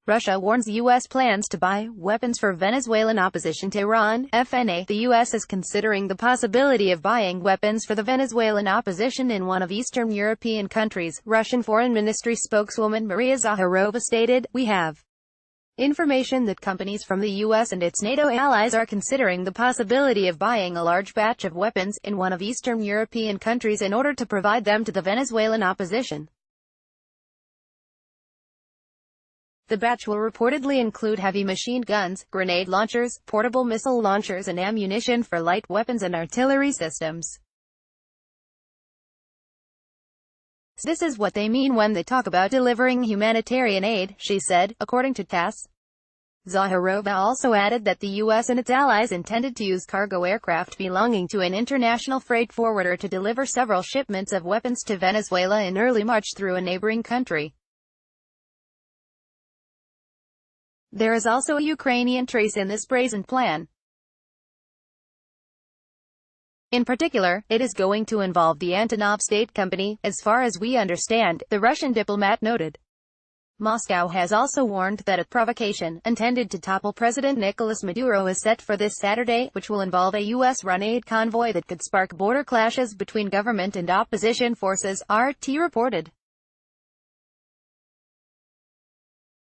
Russia warns U.S. plans to buy weapons for Venezuelan opposition Tehran, FNA. The U.S. is considering the possibility of buying weapons for the Venezuelan opposition in one of Eastern European countries, Russian Foreign Ministry spokeswoman Maria Zakharova stated. We have information that companies from the U.S. and its NATO allies are considering the possibility of buying a large batch of weapons in one of Eastern European countries in order to provide them to the Venezuelan opposition. The batch will reportedly include heavy machine guns, grenade launchers, portable missile launchers and ammunition for light weapons and artillery systems. This is what they mean when they talk about delivering humanitarian aid, she said, according to TASS. Zakharova also added that the U.S. and its allies intended to use cargo aircraft belonging to an international freight forwarder to deliver several shipments of weapons to Venezuela in early March through a neighboring country. There is also a Ukrainian trace in this brazen plan. In particular, it is going to involve the Antonov State Company, as far as we understand, the Russian diplomat noted. Moscow has also warned that a provocation, intended to topple President Nicolas Maduro, is set for this Saturday, which will involve a U.S.-run aid convoy that could spark border clashes between government and opposition forces, RT reported.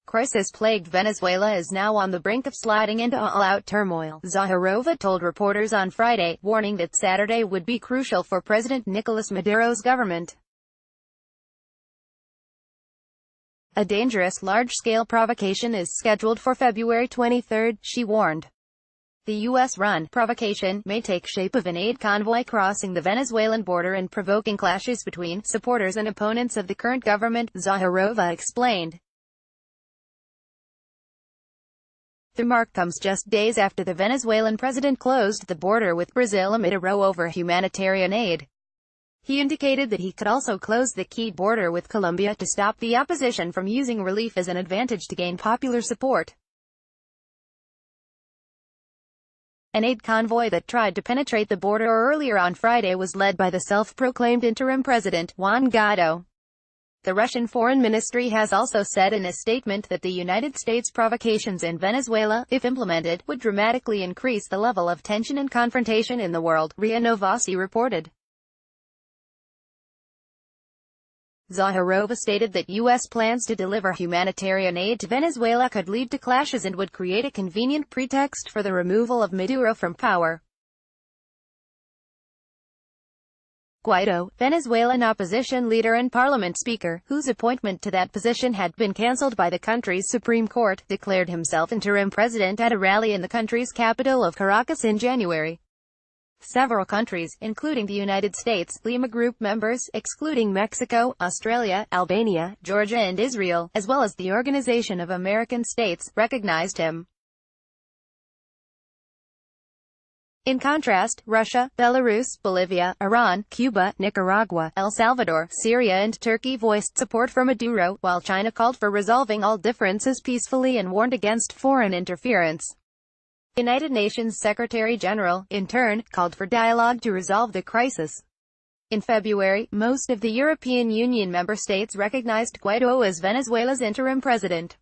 Crisis-plagued Venezuela is now on the brink of sliding into all-out turmoil, Zakharova told reporters on Friday, warning that Saturday would be crucial for President Nicolas Maduro's government. A dangerous large-scale provocation is scheduled for February 23, she warned. The U.S.-run provocation may take shape of an aid convoy crossing the Venezuelan border and provoking clashes between supporters and opponents of the current government, Zakharova explained. The remark comes just days after the Venezuelan president closed the border with Brazil amid a row over humanitarian aid. He indicated that he could also close the key border with Colombia to stop the opposition from using relief as an advantage to gain popular support. An aid convoy that tried to penetrate the border earlier on Friday was led by the self-proclaimed interim president, Juan Guaido. The Russian Foreign Ministry has also said in a statement that the United States provocations in Venezuela, if implemented, would dramatically increase the level of tension and confrontation in the world, RIA Novosti reported. Zakharova stated that U.S. plans to deliver humanitarian aid to Venezuela could lead to clashes and would create a convenient pretext for the removal of Maduro from power. Guaido, Venezuelan opposition leader and parliament speaker, whose appointment to that position had been cancelled by the country's Supreme Court, declared himself interim president at a rally in the country's capital of Caracas in January. Several countries, including the United States, Lima Group members, excluding Mexico, Australia, Albania, Georgia and Israel, as well as the Organization of American States, recognized him. In contrast, Russia, Belarus, Bolivia, Iran, Cuba, Nicaragua, El Salvador, Syria and Turkey voiced support for Maduro, while China called for resolving all differences peacefully and warned against foreign interference. The United Nations Secretary-General, in turn, called for dialogue to resolve the crisis. In February, most of the European Union member states recognized Guaido as Venezuela's interim president.